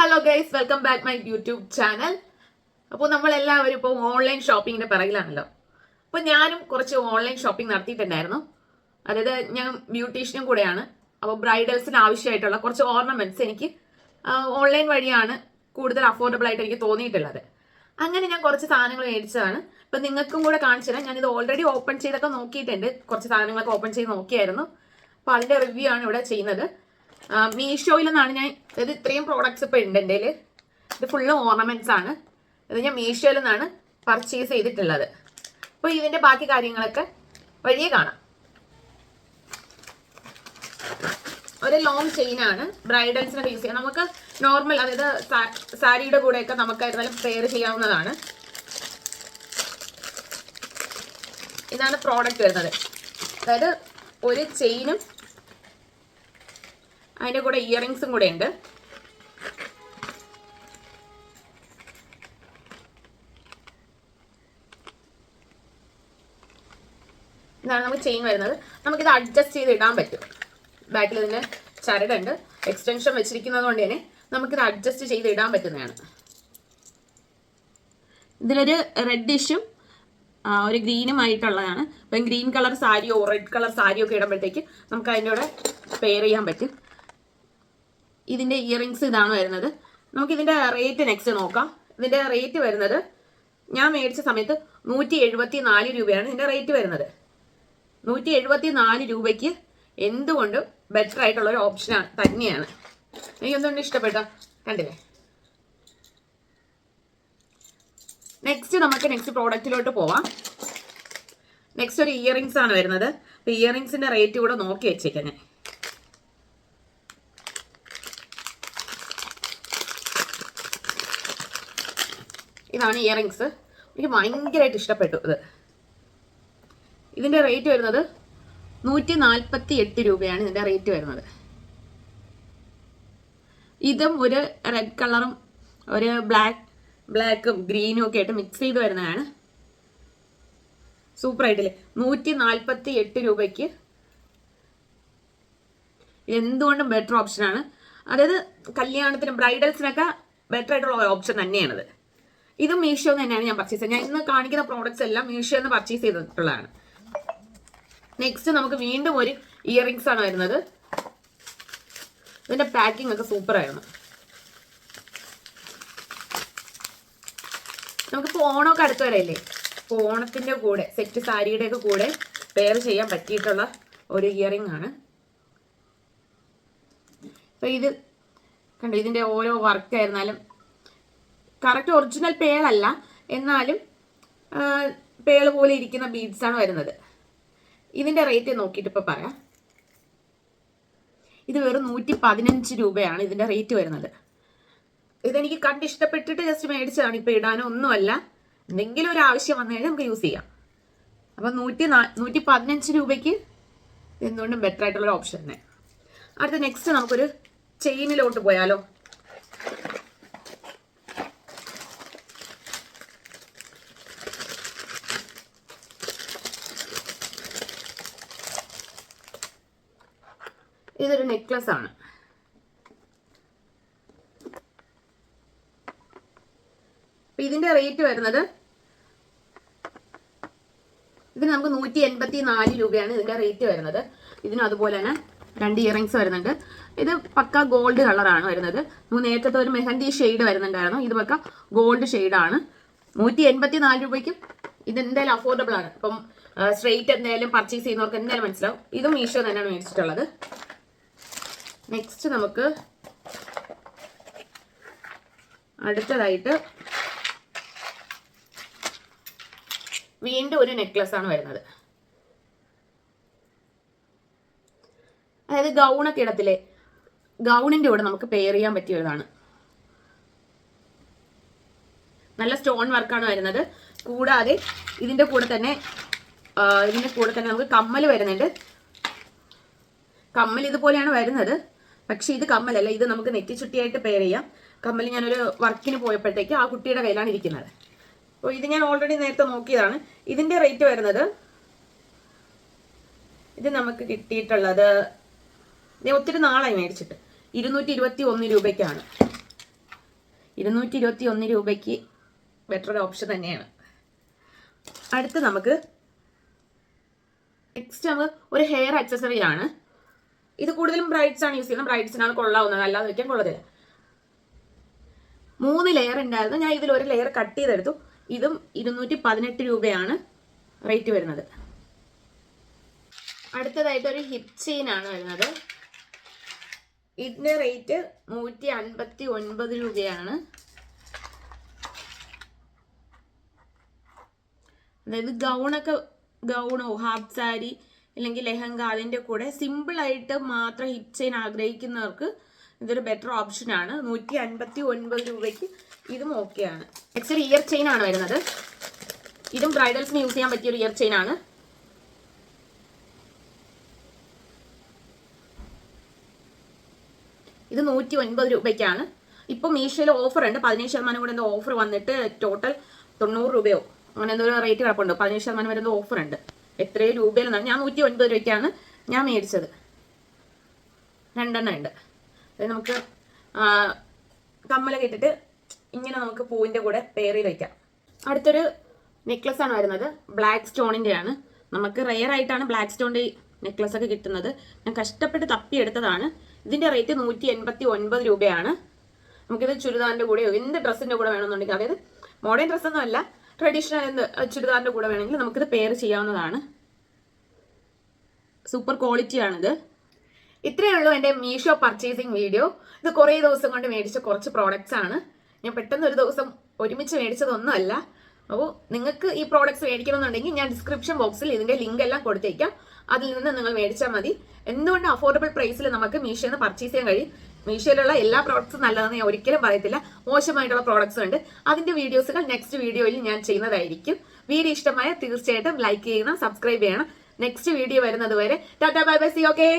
Hello guys, welcome back my YouTube channel. അപ്പോൾ നമ്മളെല്ലാവരും ഇപ്പോൾ ഓൺലൈൻ ഷോപ്പിങ്ങിന്റെ പിറകിലാണല്ലോ. അപ്പോൾ ഞാനും കുറച്ച് ഓൺലൈൻ ഷോപ്പിംഗ് നടത്തിയിട്ടുണ്ടായിരുന്നു. അതായത് ഞാൻ ബ്യൂട്ടീഷ്യനും കൂടെയാണ്. അപ്പോൾ ബ്രൈഡൽസിന് ആവശ്യമായിട്ടുള്ള കുറച്ച് ഓർണമെന്റ്സ് എനിക്ക് ഓൺലൈൻ വഴിയാണ് കൂടുതൽ അഫോർഡബിൾ ആയിട്ട് എനിക്ക് തോന്നിയിട്ടുള്ളത്. അങ്ങനെ ഞാൻ കുറച്ച് സാധനങ്ങൾ മേടിച്ചതാണ്. അപ്പോൾ നിങ്ങൾക്കും കൂടെ കാണിച്ചു തരാം. ഞാനിത് ഓൾറെഡി ഓപ്പൺ ചെയ്തൊക്കെ നോക്കിയിട്ടുണ്ട്. കുറച്ച് സാധനങ്ങളൊക്കെ ഓപ്പൺ ചെയ്ത് നോക്കിയായിരുന്നു. അപ്പോൾ അതിന്റെ റിവ്യൂ ആണ് ഇവിടെ ചെയ്യുന്നത്. മീഷോയിൽ നിന്നാണ് ഞാൻ, അതായത് ഇത്രയും പ്രോഡക്ട്സ് ഇപ്പോൾ ഉണ്ട് എൻ്റെ കയ്യിൽ. ഇത് ഫുള്ള് ഓർണമെന്റ്സ് ആണ്. ഇത് ഞാൻ മീഷോയിൽ നിന്നാണ് പർച്ചേസ് ചെയ്തിട്ടുള്ളത്. അപ്പോൾ ഇതിന്റെ ബാക്കി കാര്യങ്ങളൊക്കെ വഴിയെ കാണാം. ഒരു ലോങ് ചെയിൻ ആണ്, ബ്രൈഡൽസിനൊക്കെ യൂസ് ചെയ്യാം. നമുക്ക് നോർമൽ, അതായത് സാരിയുടെ കൂടെയൊക്കെ നമുക്കായിരുന്നാലും പെയർ ചെയ്യാവുന്നതാണ്. ഇതാണ് പ്രോഡക്റ്റ് വരുന്നത്. അതായത് ഒരു ചെയിനും അതിൻ്റെ കൂടെ ഇയറിങ്സും കൂടെ ഉണ്ട്. ഇതാണ് നമുക്ക് ചെയിൻ വരുന്നത്. നമുക്കിത് അഡ്ജസ്റ്റ് ചെയ്ത് ഇടാൻ പറ്റും. ബാക്കിൽ ഇതിൻ്റെ ചരടുണ്ട്, എക്സ്റ്റൻഷൻ വെച്ചിരിക്കുന്നത് കൊണ്ട് തന്നെ നമുക്കിത് അഡ്ജസ്റ്റ് ചെയ്ത് ഇടാൻ പറ്റുന്നതാണ്. ഇതിലൊരു റെഡിഷും ഒരു ഗ്രീനുമായിട്ടുള്ളതാണ്. അപ്പം ഗ്രീൻ കളർ സാരിയോ റെഡ് കളർ സാരിയോ ഒക്കെ ഇടുമ്പോഴത്തേക്ക് നമുക്ക് അതിൻ്റെ കൂടെ പെയർ ചെയ്യാൻ പറ്റും. ഇതിൻ്റെ ഇയറിങ്സ് ഇതാണ് വരുന്നത്. നമുക്കിതിൻ്റെ റേറ്റ് നെക്സ്റ്റ് നോക്കാം. ഇതിൻ്റെ റേറ്റ് വരുന്നത്, ഞാൻ മേടിച്ച സമയത്ത് 174 രൂപയാണ് ഇതിൻ്റെ റേറ്റ് വരുന്നത്. 174 രൂപയ്ക്ക് എന്തുകൊണ്ടും ബെറ്റർ ആയിട്ടുള്ള ഒരു ഓപ്ഷൻ തന്നെയാണ്. എനിക്ക് എന്തുകൊണ്ട് ഇഷ്ടപ്പെട്ട കണ്ടില്ലേ. നെക്സ്റ്റ് പ്രോഡക്റ്റിലോട്ട് പോവാം. നെക്സ്റ്റ് ഒരു ഇയറിങ്സ് ആണ് വരുന്നത്. അപ്പോൾ ഇയറിങ്സിൻ്റെ റേറ്റ് കൂടെ നോക്കി വെച്ചേക്കാം ഞാൻ. ഇതാണ് ഇയറിങ്സ്. എനിക്ക് ഭയങ്കരമായിട്ട് ഇഷ്ടപ്പെട്ടു ഇത്. ഇതിൻ്റെ റേറ്റ് വരുന്നത് 148 രൂപയാണ് ഇതിൻ്റെ റേറ്റ് വരുന്നത്. ഇതും ഒരു റെഡ് കളറും ഒരു ബ്ലാക്കും ഗ്രീനും ഒക്കെ ആയിട്ട് മിക്സ് ചെയ്ത് വരുന്നതാണ്. സൂപ്പർ ആയിട്ടില്ലേ. 148 രൂപയ്ക്ക് എന്തുകൊണ്ടും ബെറ്റർ ഓപ്ഷനാണ്. അതായത് കല്യാണത്തിനും ബ്രൈഡൽസിനൊക്കെ ബെറ്റർ ആയിട്ടുള്ള ഓപ്ഷൻ തന്നെയാണിത്. ഇതും മീഷോ തന്നെയാണ് ഞാൻ പർച്ചേസ് ചെയ്തത്. ഞാൻ ഇന്ന് കാണിക്കുന്ന പ്രോഡക്ട്സ് എല്ലാം മീഷോന്ന് പർച്ചേസ് ചെയ്തിട്ടുള്ളതാണ്. നെക്സ്റ്റ് നമുക്ക് വീണ്ടും ഒരു ഇയറിങ്സ് ആണ് വരുന്നത്. ഇതിന്റെ പാക്കിംഗ് ഒക്കെ സൂപ്പർ ആയിരുന്നു. നമുക്കിപ്പോൾ ഓണമൊക്കെ അടുത്ത് വരയില്ലേ. ഇപ്പോൾ ഓണത്തിന്റെ കൂടെ സെറ്റ് സാരിയുടെ ഒക്കെ കൂടെ പെയർ ചെയ്യാൻ പറ്റിയിട്ടുള്ള ഒരു ഇയറിംഗ് ആണ്. അപ്പോൾ ഇത് കണ്ടോ, ഇതിന്റെ ഓരോ വർക്ക് ആയിരുന്നാലും കറക്റ്റ് ഒറിജിനൽ പേളല്ല, എന്നാലും പേള് പോലെ ഇരിക്കുന്ന ബീഡ്സ് ആണ് വരുന്നത്. ഇതിന്റെ റേറ്റ് നോക്കിയിട്ട് ഇപ്പോൾ പറയാം. ഇത് വെറും 115 രൂപയാണ് ഇതിന്റെ റേറ്റ് വരുന്നത്. ഇതെനിക്ക് കണ്ട് ഇഷ്ടപ്പെട്ടിട്ട് ജസ്റ്റ് മേടിച്ചതാണ്. ഇപ്പൊ ഇടാനോ ഒന്നുമല്ല, എന്തെങ്കിലും ഒരു ആവശ്യം വന്നു കഴിഞ്ഞാൽ നമുക്ക് യൂസ് ചെയ്യാം. അപ്പൊ 115 രൂപയ്ക്ക് എന്തുകൊണ്ടും ബെറ്റർ ആയിട്ടുള്ള ഓപ്ഷൻ തന്നെ. അടുത്ത നെക്സ്റ്റ് നമുക്കൊരു ചെയിനിലോട്ട് പോയാലോ. ഇതൊരു നെക്ലസ് ആണ്. ഇതിന്റെ റേറ്റ് വരുന്നത്, ഇതിന് നമുക്ക് 184 രൂപയാണ് ഇതിന്റെ റേറ്റ് വരുന്നത്. ഇതിനും അതുപോലെ തന്നെ 2 ഇയറിങ്സ് വരുന്നുണ്ട്. ഇത് പക്ക ഗോൾഡ് കളറാണ് വരുന്നത്. നേരത്തെ ഒരു മെഹന്തി ഷെയ്ഡ് വരുന്നുണ്ടായിരുന്നു. ഇത് പക്ക ഗോൾഡ് ഷെയ്ഡാണ്. 184 രൂപയ്ക്കും ഇത് എന്തായാലും അഫോർഡബിൾ ആണ്. ഇപ്പം സ്ട്രെയിറ്റ് എന്തായാലും പർച്ചേസ് ചെയ്യുന്നവർക്ക് എന്തായാലും മനസ്സിലാവും. ഇതും മീഷോ തന്നെയാണ് മേടിച്ചിട്ടുള്ളത്. നെക്സ്റ്റ് നമുക്ക് അടുത്തതായിട്ട് വീണ്ടും ഒരു നെക്ലസ് ആണ് വരുന്നത്. അതായത് ഗൗണൊക്കെ ഇടത്തില്ലേ, ഗൗണിന്റെ കൂടെ നമുക്ക് പെയർ ചെയ്യാൻ പറ്റിയതാണ്. നല്ല സ്റ്റോൺ വർക്കാണ് വരുന്നത്. കൂടാതെ ഇതിന്റെ കൂടെ തന്നെ നമുക്ക് കമ്മൽ വരുന്നുണ്ട്. കമ്മൽ ഇതുപോലെയാണ് വരുന്നത്, പക്ഷെ ഇത് കമ്മലല്ല. ഇത് നമുക്ക് നെറ്റിച്ചുട്ടിയായിട്ട് പെയർ ചെയ്യാം. കമ്മൽ ഞാനൊരു വർക്കിന് പോയപ്പോഴത്തേക്ക് ആ കുട്ടിയുടെ കയ്യിലാണ് ഇരിക്കുന്നത്. അപ്പോൾ ഇത് ഞാൻ ഓൾറെഡി നേരത്തെ നോക്കിയതാണ്. ഇതിന്റെ റേറ്റ് വരുന്നത്, ഇത് നമുക്ക് കിട്ടിയിട്ടുള്ളത്, ഞാൻ ഒത്തിരി നാളായി മേടിച്ചിട്ട്, 221 രൂപയ്ക്കാണ്. 221 രൂപയ്ക്ക് ബെറ്റർ ഓപ്ഷൻ തന്നെയാണ്. അടുത്ത് നമുക്ക് നെക്സ്റ്റ് നമുക്ക് ഒരു ഹെയർ ആക്സസറി ആണ്. ഇത് കൂടുതലും ബ്രൈഡ്സ് ആണ് യൂസ് ചെയ്യുന്നത്. ബ്രൈഡ്സിനാണ് കൊള്ളാവുന്നത്, അല്ലാതെ വെക്കാൻ കൊള്ളത്തില്ല. 3 ലെയർ ഉണ്ടായിരുന്നു. ഞാൻ ഇതിൽ ഒരു ലെയർ കട്ട് ചെയ്തെടുത്തു. ഇതും 218 രൂപയാണ് റേറ്റ് വരുന്നത്. അടുത്തതായിട്ട് ഒരു ഹിപ്പ് ചെയിൻ ആണ് വരുന്നത്. ഇതിന്റെ റേറ്റ് 159 രൂപയാണ്. അതായത് ഗൗണോ ഹാഫ് സാരി അല്ലെങ്കിൽ ലെഹങ്ക അതിൻ്റെ കൂടെ സിമ്പിളായിട്ട് മാത്രം ഹിപ്പ് ചെയിൻ ആഗ്രഹിക്കുന്നവർക്ക് ഇതൊരു ബെറ്റർ ഓപ്ഷനാണ്. 159 രൂപയ്ക്ക് ഇതും ഓക്കെയാണ്. നെക്സ്റ്റ് ഒരു ഇയർ ചെയിൻ ആണ് വരുന്നത്. ഇതും ബ്രൈഡൽസിന് യൂസ് ചെയ്യാൻ പറ്റിയ ഒരു ഇയർ ചെയിൻ ആണ്. ഇത് 109 രൂപയ്ക്കാണ്. ഇപ്പോൾ മീഷോയിൽ ഓഫർ ഉണ്ട്. 15% കൂടെ എന്തോ ഓഫർ വന്നിട്ട് ടോട്ടൽ 90 രൂപയോ അങ്ങനെ എന്തോ റേറ്റ് കിടപ്പുണ്ട്. 15% വരെ എന്തോ ഓഫർ ഉണ്ട്. എത്രയോ രൂപയിലെന്നാണ്. ഞാൻ 109 രൂപയ്ക്കാണ് ഞാൻ മേടിച്ചത്. 2 ഉണ്ട്. അതായത് നമുക്ക് കമ്മലൊക്കെ ഇട്ടിട്ട് ഇങ്ങനെ നമുക്ക് പൂവിൻ്റെ കൂടെ പെയർ ചെയ്ത് വയ്ക്കാം. അടുത്തൊരു നെക്ലസ് ആണ് വരുന്നത്. ബ്ലാക്ക് സ്റ്റോണിൻ്റെ ആണ്. നമുക്ക് റെയർ ആയിട്ടാണ് ബ്ലാക്ക് സ്റ്റോണിൻ്റെ നെക്ലസ് ഒക്കെ കിട്ടുന്നത്. ഞാൻ കഷ്ടപ്പെട്ട് തപ്പിയെടുത്തതാണ്. ഇതിൻ്റെ റേറ്റ് 189 രൂപയാണ്. നമുക്കിത് ചുരിദാറിൻ്റെ കൂടെയോ എന്ത് ഡ്രസ്സിൻ്റെ കൂടെ വേണമെന്നുണ്ടെങ്കിൽ, അതായത് മോഡേൺ ഡ്രസ്സൊന്നും അല്ല, ട്രഡീഷണൽ എന്ത് ചുരിദാറിൻ്റെ കൂടെ വേണമെങ്കിൽ നമുക്കിത് പെയർ ചെയ്യാവുന്നതാണ്. സൂപ്പർ ക്വാളിറ്റിയാണിത്. ഇത്രയേ ഉള്ളൂ എൻ്റെ മീഷോ പർച്ചേസിങ് വീഡിയോ. ഇത് കുറേ ദിവസം കൊണ്ട് മേടിച്ച കുറച്ച് പ്രോഡക്റ്റ്സ് ആണ്. ഞാൻ പെട്ടെന്ന് ഒരു ദിവസം ഒരുമിച്ച് മേടിച്ചതൊന്നുമല്ല. അപ്പോൾ നിങ്ങൾക്ക് ഈ പ്രോഡക്റ്റ്സ് മേടിക്കണമെന്നുണ്ടെങ്കിൽ ഞാൻ ഡിസ്ക്രിപ്ഷൻ ബോക്സിൽ ഇതിൻ്റെ ലിങ്ക് എല്ലാം കൊടുത്തേക്കാം. അതിൽ നിന്ന് നിങ്ങൾ മേടിച്ചാൽ മതി. എന്തുകൊണ്ട് അഫോർഡബിൾ പ്രൈസിൽ നമുക്ക് മീഷോയിൽ നിന്ന് പർച്ചേസ് ചെയ്യാൻ കഴിയും. മീഷോയിലുള്ള എല്ലാ പ്രോഡക്റ്റ്സും നല്ലതെന്ന് ഞാൻ ഒരിക്കലും പറയത്തില്ല. മോശമായിട്ടുള്ള പ്രോഡക്റ്റ്സ് ഉണ്ട്. അതിൻ്റെ വീഡിയോസുകൾ നെക്സ്റ്റ് വീഡിയോയിൽ ഞാൻ ചെയ്യുന്നതായിരിക്കും. വീഡിയോ ഇഷ്ടമായ തീർച്ചയായിട്ടും ലൈക്ക് ചെയ്യണം, സബ്സ്ക്രൈബ് ചെയ്യണം. നെക്സ്റ്റ് വീഡിയോ വരുന്നത് വരെ tata bye bye, see okay.